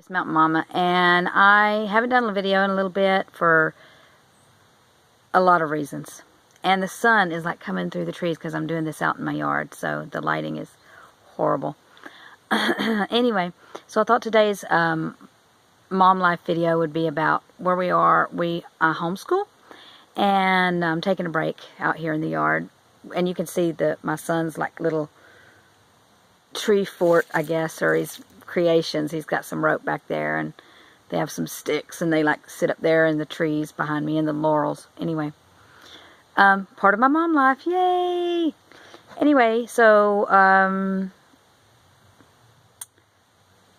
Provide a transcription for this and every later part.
it's Mountain Mama, and I haven't done a video in a little bit for a lot of reasons. And the sun is like coming through the trees because I'm doing this out in my yard, so the lighting is horrible. Anyway, so I thought today's mom life video would be about where we are. We homeschool, and I'm taking a break out here in the yard, and you can see my son's like little tree fort, I guess, or his creations. He's got some rope back there, and they have some sticks, and they like sit up there in the trees behind me in the laurels. Anyway, part of my mom life, yay! Anyway, so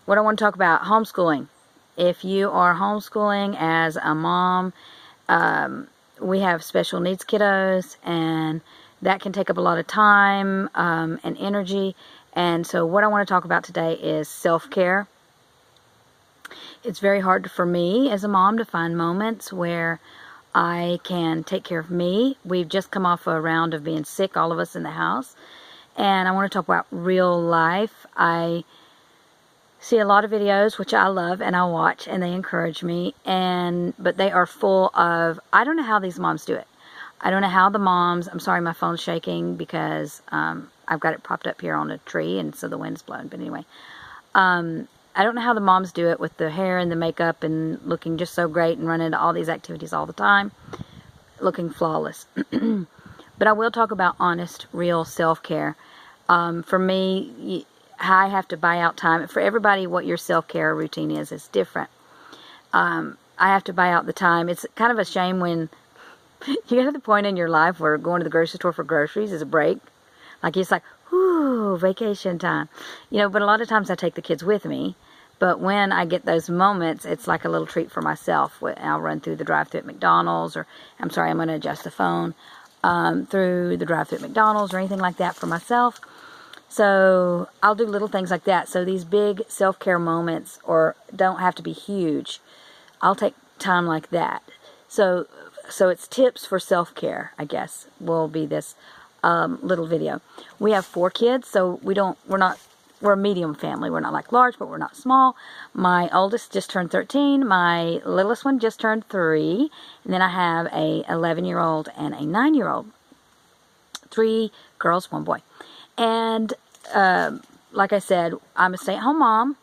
what I want to talk about, homeschooling. If you are homeschooling as a mom, we have special needs kiddos, and that can take up a lot of time and energy. And so what I want to talk about today is self-care. It's very hard for me as a mom to find moments where I can take care of me. We've just come off a round of being sick, all of us in the house. And I want to talk about real life. I see a lot of videos, which I love and I watch, and they encourage me. But they are full of, I don't know how these moms do it. I don't know how the moms, I'm sorry my phone's shaking because I've got it propped up here on a tree, and so the wind's blowing. But anyway, I don't know how the moms do it with the hair and the makeup and looking just so great and running to all these activities all the time, looking flawless. But I will talk about honest, real self-care. For me, I have to buy out time. For everybody, what your self-care routine is different. I have to buy out the time. It's kind of a shame when you get to the point in your life where going to the grocery store for groceries is a break. Like, it's like, whoo, vacation time. You know, but a lot of times I take the kids with me. But when I get those moments, it's like a little treat for myself. I'll run through the drive-thru at McDonald's, or, I'm sorry, I'm going to adjust the phone, through the drive-thru at McDonald's or anything like that for myself. So I'll do little things like that. So these big self-care moments don't have to be huge. I'll take time like that. So it's tips for self-care, I guess, will be this little video. We have 4 kids, so we're a medium family. We're not like large, but we're not small. My oldest just turned 13. My littlest one just turned 3. And then I have a 11-year-old and a 9-year-old. 3 girls, 1 boy. And like I said, I'm a stay-at-home mom.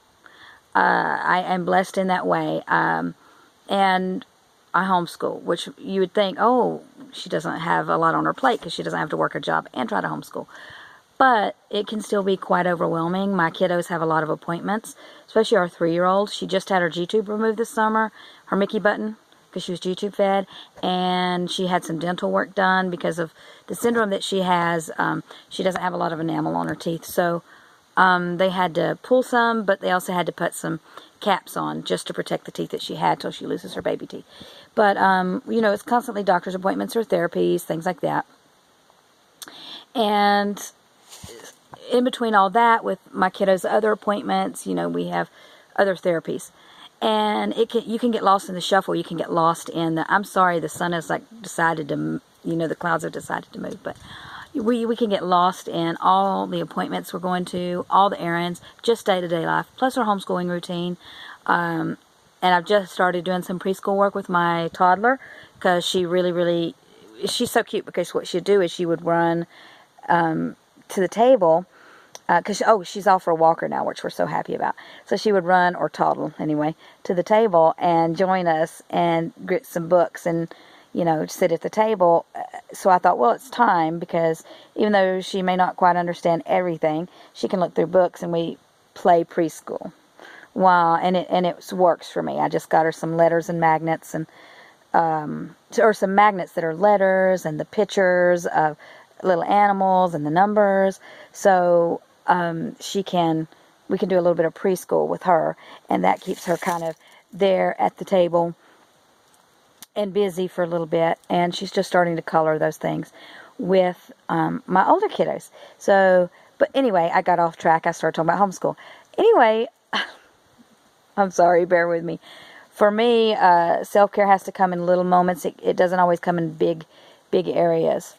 I am blessed in that way. And I homeschool, which you would think, oh, she doesn't have a lot on her plate because she doesn't have to work a job and try to homeschool. But it can still be quite overwhelming. My kiddos have a lot of appointments, especially our 3-year-old. She just had her G-tube removed this summer, her Mickey button, because she was G-tube fed, and she had some dental work done because of the syndrome that she has. She doesn't have a lot of enamel on her teeth, so they had to pull some, but they also had to put some caps on just to protect the teeth that she had till she loses her baby teeth. But, you know, it's constantly doctor's appointments or therapies, things like that. And in between all that, with my kiddos' other appointments, you know, we have other therapies. And you can get lost in the shuffle. You can get lost in I'm sorry, the sun has like decided to, you know, the clouds have decided to move. But we can get lost in all the appointments we're going to, all the errands, just day-to-day life, plus our homeschooling routine. And I've just started doing some preschool work with my toddler because she she's so cute, because what she'd do is she would run to the table, because she's off for a walker now, which we're so happy about. So she would run, or toddle anyway, to the table and join us and get some books and, you know, sit at the table. So I thought, well, it's time, because even though she may not quite understand everything, she can look through books, and we play preschool. Wow, and it works for me. I just got her some letters and magnets, and or some magnets that are letters and the pictures of little animals and the numbers. So we can do a little bit of preschool with her, and that keeps her kind of there at the table and busy for a little bit. And she's just starting to color those things with my older kiddos. So, but anyway, I got off track. I started talking about homeschool. Anyway, I'm sorry, bear with me. For me, self-care has to come in little moments. It doesn't always come in big areas.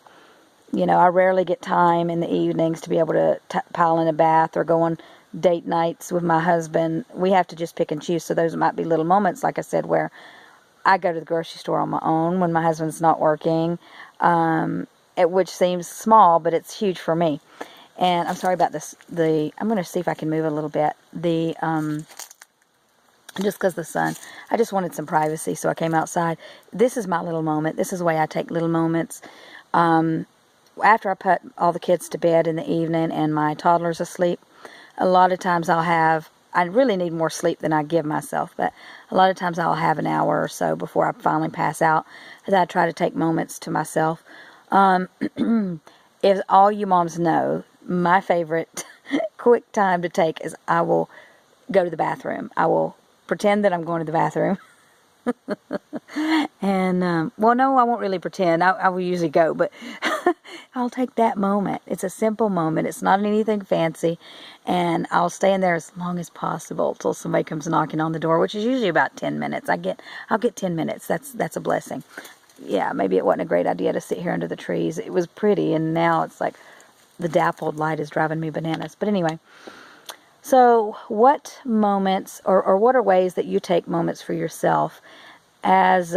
You know, I rarely get time in the evenings to be able to pile in a bath or go on date nights with my husband, we have to just pick and choose. So those might be little moments, like I said, where I go to the grocery store on my own when my husband's not working, which seems small, but it's huge for me. And I'm sorry about this. I'm going to see if I can move a little bit. Just because the sun, I just wanted some privacy, so I came outside. This is my little moment. This is the way I take little moments. After I put all the kids to bed in the evening and my toddler's asleep, a lot of times I really need more sleep than I give myself, but a lot of times I'll have an hour or so before I finally pass out, that I try to take moments to myself. If all you moms know, my favorite quick time to take is I will go to the bathroom. I will pretend that I'm going to the bathroom. And, well, no, I won't really pretend. I will usually go, but I'll take that moment. It's a simple moment. It's not anything fancy. And I'll stay in there as long as possible till somebody comes knocking on the door, which is usually about 10 minutes. I'll get 10 minutes. That's a blessing. Yeah, maybe it wasn't a great idea to sit here under the trees. It was pretty, and now it's like the dappled light is driving me bananas. But anyway, so what moments, or what are ways that you take moments for yourself as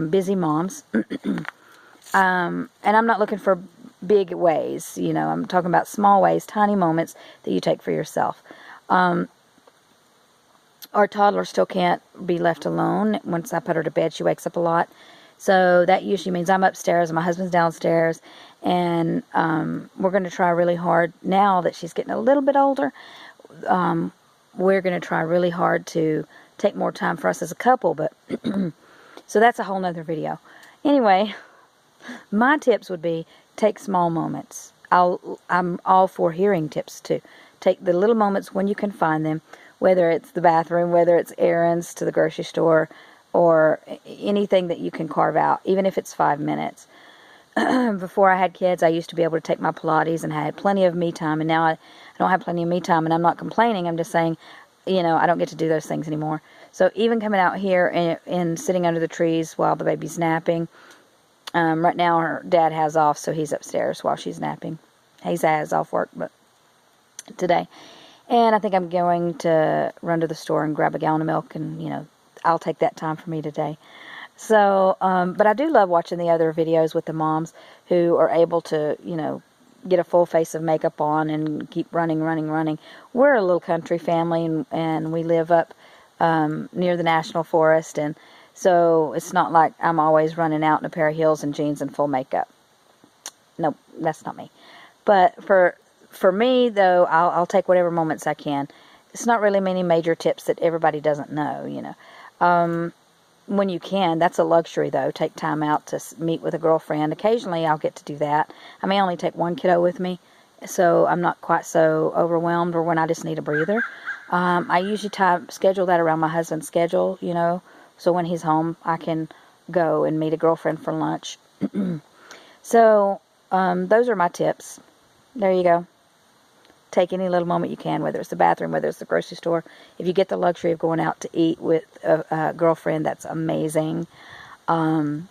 busy moms? And I'm not looking for big ways, I'm talking about small ways, tiny moments that you take for yourself. Our toddler still can't be left alone. Once I put her to bed, she wakes up a lot. So that usually means I'm upstairs and my husband's downstairs. And we're going to try really hard, now that she's getting a little bit older, we're going to try really hard to take more time for us as a couple. But so that's a whole nother video. Anyway, my tips would be take small moments. I'm all for hearing tips too. Take the little moments when you can find them, whether it's the bathroom, whether it's errands to the grocery store, or anything that you can carve out, even if it's 5 minutes. Before I had kids, I used to be able to take my Pilates and I had plenty of me time, and now I don't have plenty of me time, and I'm not complaining. I'm just saying, I don't get to do those things anymore. So even coming out here and sitting under the trees while the baby's napping, right now her dad has off, so he's upstairs while she's napping. He has off work, but today. And I think I'm going to run to the store and grab a gallon of milk, and, I'll take that time for me today. So, but I do love watching the other videos with the moms who are able to, get a full face of makeup on and keep running. We're a little country family, and we live up near the National Forest, and so it's not like I'm always running out in a pair of heels and jeans and full makeup. Nope, that's not me. But for me, though, I'll take whatever moments I can. It's not really many major tips that everybody doesn't know, when you can. That's a luxury, though. Take time out to meet with a girlfriend. Occasionally, I'll get to do that. I may only take one kiddo with me, so I'm not quite so overwhelmed, or when I just need a breather. I usually schedule that around my husband's schedule, so when he's home, I can go and meet a girlfriend for lunch. So, those are my tips. There you go. Take any little moment you can, whether it's the bathroom, whether it's the grocery store. If you get the luxury of going out to eat with a girlfriend, that's amazing. A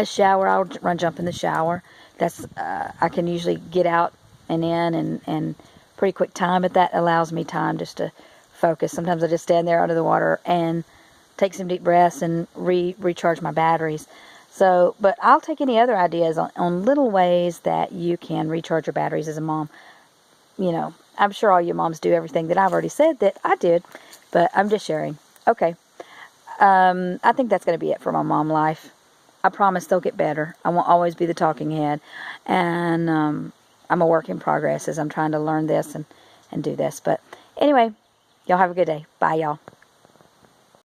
shower, I'll jump in the shower. That's I can usually get out and in and pretty quick time, but that allows me time just to focus. Sometimes I just stand there under the water and take some deep breaths and recharge my batteries. So, but I'll take any other ideas on little ways that you can recharge your batteries as a mom. I'm sure all your moms do everything that I've already said that I did, but I'm just sharing. Okay. I think that's going to be it for my mom life. I promise they'll get better. I won't always be the talking head. And I'm a work in progress as I'm trying to learn this and do this. But anyway, y'all have a good day. Bye, y'all.